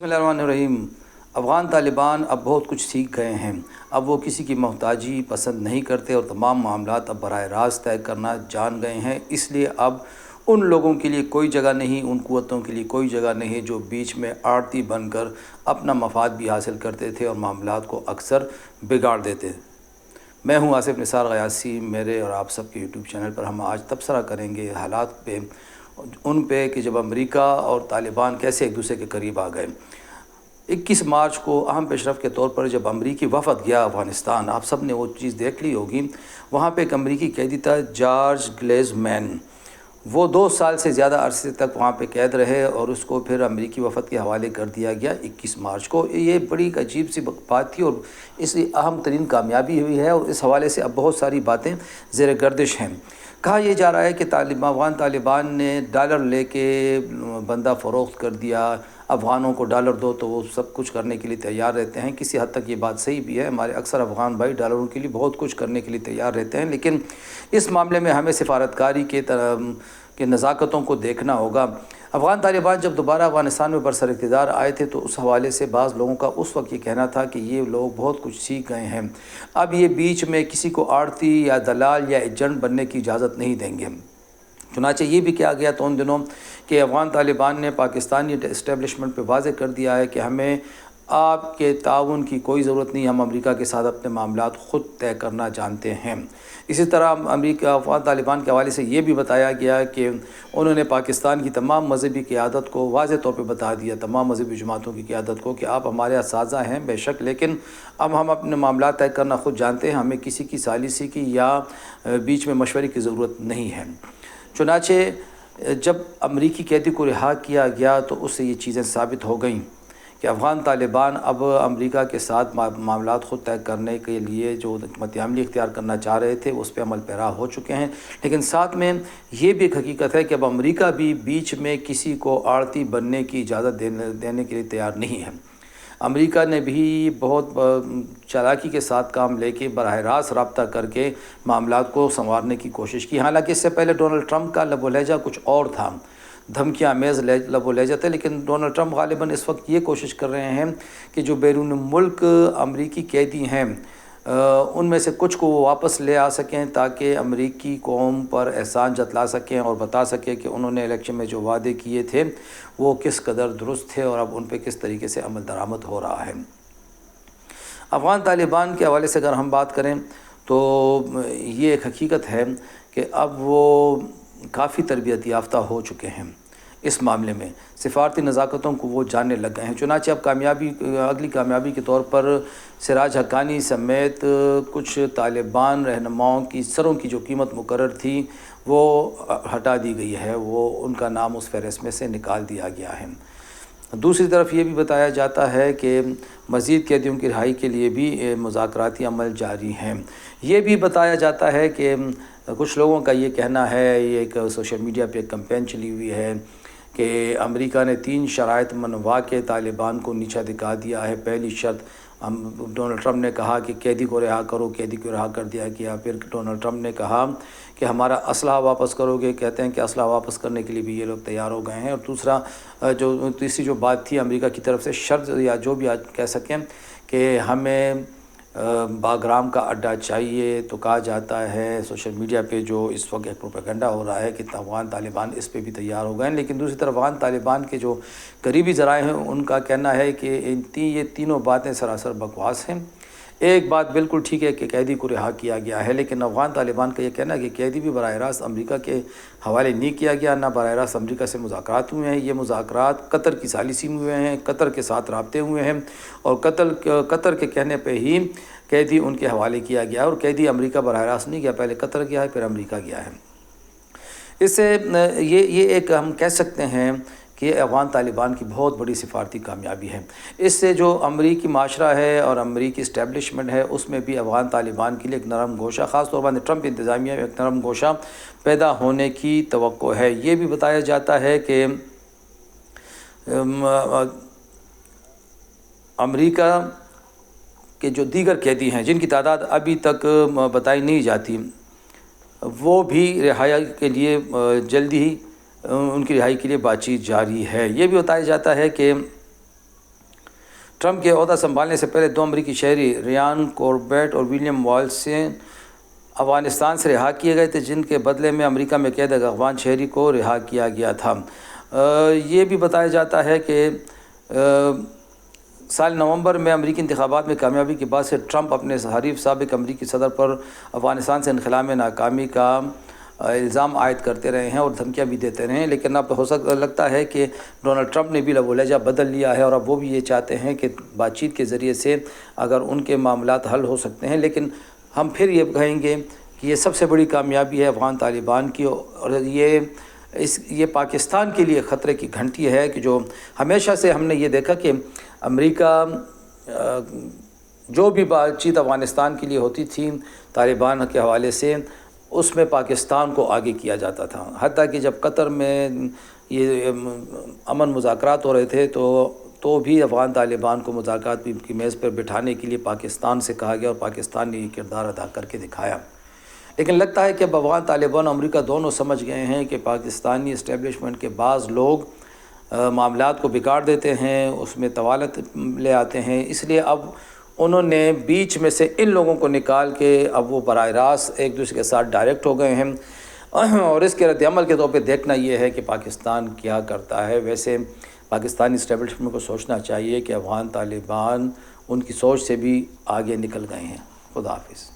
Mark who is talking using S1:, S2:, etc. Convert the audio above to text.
S1: بسم اللہ الرحمن الرحیم۔ افغان طالبان اب بہت کچھ سیکھ گئے ہیں۔ اب وہ کسی کی محتاجی پسند نہیں کرتے اور تمام معاملات اب براہ راست طے کرنا جان گئے ہیں۔ اس لیے اب ان لوگوں کے لیے کوئی جگہ نہیں، ان قوتوں کے لیے کوئی جگہ نہیں جو بیچ میں آڑتی بن کر اپنا مفاد بھی حاصل کرتے تھے اور معاملات کو اکثر بگاڑ دیتے۔ میں ہوں آصف نثار غیاثی۔ میرے اور آپ سب کے یوٹیوب چینل پر ہم آج تبصرہ کریں گے حالات پہ، ان پہ کہ جب امریکہ اور طالبان کیسے ایک دوسرے کے قریب آ گئے۔ 21 مارچ کو اہم پیشرفت کے طور پر جب امریکی وفد گیا افغانستان، آپ سب نے وہ چیز دیکھ لی ہوگی۔ وہاں پہ ایک امریکی قیدی تھا، جارج گلیزمین۔ وہ 2 سال سے زیادہ عرصے تک وہاں پہ قید رہے اور اس کو پھر امریکی وفد کے حوالے کر دیا گیا 21 مارچ کو۔ یہ بڑی عجیب سی بات تھی اور اس لیے اہم ترین کامیابی ہوئی ہے، اور اس حوالے سے اب بہت ساری باتیں زیر گردش ہیں۔ کہا یہ جا رہا ہے کہ افغان طالبان نے ڈالر لے کے بندہ فروخت کر دیا، افغانوں کو ڈالر دو تو وہ سب کچھ کرنے کے لیے تیار رہتے ہیں۔ کسی حد تک یہ بات صحیح بھی ہے، ہمارے اکثر افغان بھائی ڈالروں کے لیے بہت کچھ کرنے کے لیے تیار رہتے ہیں، لیکن اس معاملے میں ہمیں سفارتکاری کے نزاکتوں کو دیکھنا ہوگا۔ افغان طالبان جب دوبارہ افغانستان میں برسر اقتدار آئے تھے تو اس حوالے سے بعض لوگوں کا اس وقت یہ کہنا تھا کہ یہ لوگ بہت کچھ سیکھ گئے ہیں، اب یہ بیچ میں کسی کو آڑتی یا دلال یا ایجنٹ بننے کی اجازت نہیں دیں گے۔ چنانچہ یہ بھی کیا گیا تو ان دنوں کہ افغان طالبان نے پاکستانی اسٹیبلشمنٹ پہ واضح کر دیا ہے کہ ہمیں آپ کے تعاون کی کوئی ضرورت نہیں، ہم امریکہ کے ساتھ اپنے معاملات خود طے کرنا جانتے ہیں۔ اسی طرح افغان طالبان کے حوالے سے یہ بھی بتایا گیا کہ انہوں نے پاکستان کی تمام مذہبی قیادت کو واضح طور پہ بتا دیا، تمام مذہبی جماعتوں کی قیادت کو، کہ آپ ہمارے اساتذہ ہیں بے شک، لیکن اب ہم اپنے معاملات طے کرنا خود جانتے ہیں، ہمیں کسی کی ثالثی کی یا بیچ میں مشورے کی ضرورت نہیں ہے۔ چنانچہ جب امریکی قیدی کو رہا کیا گیا تو اس سے یہ چیزیں ثابت ہو گئیں کہ افغان طالبان اب امریکہ کے ساتھ معاملات خود طے کرنے کے لیے جو حکمت عملی اختیار کرنا چاہ رہے تھے اس پہ عمل پیرا ہو چکے ہیں، لیکن ساتھ میں یہ بھی ایک حقیقت ہے کہ اب امریکہ بھی بیچ میں کسی کو آڑتی بننے کی اجازت دینے کے لیے تیار نہیں ہے۔ امریکہ نے بھی بہت چالاکی کے ساتھ کام لے کے براہ راست رابطہ کر کے معاملات کو سنوارنے کی کوشش کی۔ حالانکہ اس سے پہلے ڈونلڈ ٹرمپ کا لب و لہجہ کچھ اور تھا، دھمکیاں آمیز لب و لہجہ تھے، لیکن ڈونلڈ ٹرمپ غالباً اس وقت یہ کوشش کر رہے ہیں کہ جو بیرون ملک امریکی قیدی ہیں ان میں سے کچھ کو وہ واپس لے آ سکیں تاکہ امریکی قوم پر احسان جتلا سکیں اور بتا سکیں کہ انہوں نے الیکشن میں جو وعدے کیے تھے وہ کس قدر درست تھے اور اب ان پہ کس طریقے سے عمل درآمد ہو رہا ہے۔ افغان طالبان کے حوالے سے اگر ہم بات کریں تو یہ ایک حقیقت ہے کہ اب وہ کافی تربیت یافتہ ہو چکے ہیں اس معاملے میں، سفارتی نزاکتوں کو وہ جاننے لگ گئے ہیں۔ چنانچہ اب اگلی کامیابی کے طور پر سراج حقانی سمیت کچھ طالبان رہنماؤں کی سروں کی جو قیمت مقرر تھی وہ ہٹا دی گئی ہے، وہ ان کا نام اس فہرست میں سے نکال دیا گیا ہے۔ دوسری طرف یہ بھی بتایا جاتا ہے کہ مزید قیدیوں کی رہائی کے لیے بھی مذاکراتی عمل جاری ہیں۔ یہ بھی بتایا جاتا ہے کہ کچھ لوگوں کا یہ کہنا ہے، یہ ایک سوشل میڈیا پہ ایک کمپین چلی ہوئی ہے کہ امریکہ نے 3 شرائط منوا کے طالبان کو نیچا دکھا دیا ہے۔ پہلی شرط ڈونلڈ ٹرمپ نے کہا کہ قیدی کو رہا کرو، قیدی کو رہا کر دیا گیا۔ پھر ڈونلڈ ٹرمپ نے کہا کہ ہمارا اسلحہ واپس کرو گے، کہتے ہیں کہ اسلحہ واپس کرنے کے لیے بھی یہ لوگ تیار ہو گئے ہیں۔ اور تیسری جو بات تھی امریکہ کی طرف سے شرط یا جو بھی آج کہہ سکیں کہ ہمیں باگرام کا اڈہ چاہیے، تو کہا جاتا ہے سوشل میڈیا پہ جو اس وقت ایک پروپیگنڈا ہو رہا ہے کہ افغان طالبان اس پہ بھی تیار ہو گئے ہیں، لیکن دوسری طرف افغان طالبان کے جو قریبی ذرائع ہیں ان کا کہنا ہے کہ یہ تینوں باتیں سراسر بکواس ہیں۔ ایک بات بالکل ٹھیک ہے کہ قیدی کو رہا کیا گیا ہے، لیکن افغان طالبان کا یہ کہنا ہے کہ قیدی بھی براہ راست امریکہ کے حوالے نہیں کیا گیا، نہ براہ راست امریکہ سے مذاکرات ہوئے ہیں۔ یہ مذاکرات قطر کی ثالثی میں ہوئے ہیں، قطر کے ساتھ رابطے ہوئے ہیں، اور قطر کے کہنے پہ ہی قیدی ان کے حوالے کیا گیا، اور قیدی امریکہ براہ راست نہیں گیا، پہلے قطر گیا ہے پھر امریکہ گیا ہے۔ اس سے یہ ایک ہم کہہ سکتے ہیں کہ افغان طالبان کی بہت بڑی سفارتی کامیابی ہے۔ اس سے جو امریکی معاشرہ ہے اور امریکی اسٹیبلشمنٹ ہے اس میں بھی افغان طالبان کے لیے ایک نرم گوشہ، خاص طور پر ٹرمپ انتظامیہ میں ایک نرم گوشہ پیدا ہونے کی توقع ہے۔ یہ بھی بتایا جاتا ہے کہ امریکہ کے جو دیگر قیدی ہیں جن کی تعداد ابھی تک بتائی نہیں جاتی، وہ بھی رہائی کے لیے جلدی ہی ان کی رہائی کے لیے بات چیت جاری ہے۔ یہ بھی بتایا جاتا ہے کہ ٹرمپ کے عہدہ سنبھالنے سے پہلے 2 امریکی شہری ریان کوربیٹ اور ولیم والسن افغانستان سے رہا کیے گئے تھے، جن کے بدلے میں امریکہ میں قید افغان شہری کو رہا کیا گیا تھا۔ یہ بھی بتایا جاتا ہے کہ سال نومبر میں امریکی انتخابات میں کامیابی کے بعد سے ٹرمپ اپنے حریف سابق امریکی صدر پر افغانستان سے انخلا میں ناکامی کا الزام عائد کرتے رہے ہیں اور دھمکیاں بھی دیتے رہے ہیں، لیکن اب لگتا ہے کہ ڈونلڈ ٹرمپ نے بھی لب و لہجہ بدل لیا ہے اور اب وہ بھی یہ چاہتے ہیں کہ بات چیت کے ذریعے سے اگر ان کے معاملات حل ہو سکتے ہیں۔ لیکن ہم پھر یہ کہیں گے کہ یہ سب سے بڑی کامیابی ہے افغان طالبان کی، اور یہ پاکستان کے لیے خطرے کی گھنٹی ہے کہ جو ہمیشہ سے ہم نے یہ دیکھا کہ امریکہ جو بھی بات چیت افغانستان کے لیے ہوتی تھی طالبان کے حوالے سے، اس میں پاکستان کو آگے کیا جاتا تھا، حتیٰ کہ جب قطر میں یہ امن مذاکرات ہو رہے تھے تو بھی افغان طالبان کو مذاکرات کی میز پر بٹھانے کے لیے پاکستان سے کہا گیا اور پاکستان نے یہ کردار ادا کر کے دکھایا۔ لیکن لگتا ہے کہ اب افغان طالبان اور امریکہ دونوں سمجھ گئے ہیں کہ پاکستانی اسٹیبلشمنٹ کے بعض لوگ معاملات کو بگاڑ دیتے ہیں، اس میں طوالت لے آتے ہیں، اس لیے اب انہوں نے بیچ میں سے ان لوگوں کو نکال کے اب وہ براہ راست ایک دوسرے کے ساتھ ڈائریکٹ ہو گئے ہیں، اور اس کے رد عمل کے طور پہ دیکھنا یہ ہے کہ پاکستان کیا کرتا ہے۔ ویسے پاکستانی اسٹیبلشمنٹ کو سوچنا چاہیے کہ افغان طالبان ان کی سوچ سے بھی آگے نکل گئے ہیں۔ خدا حافظ۔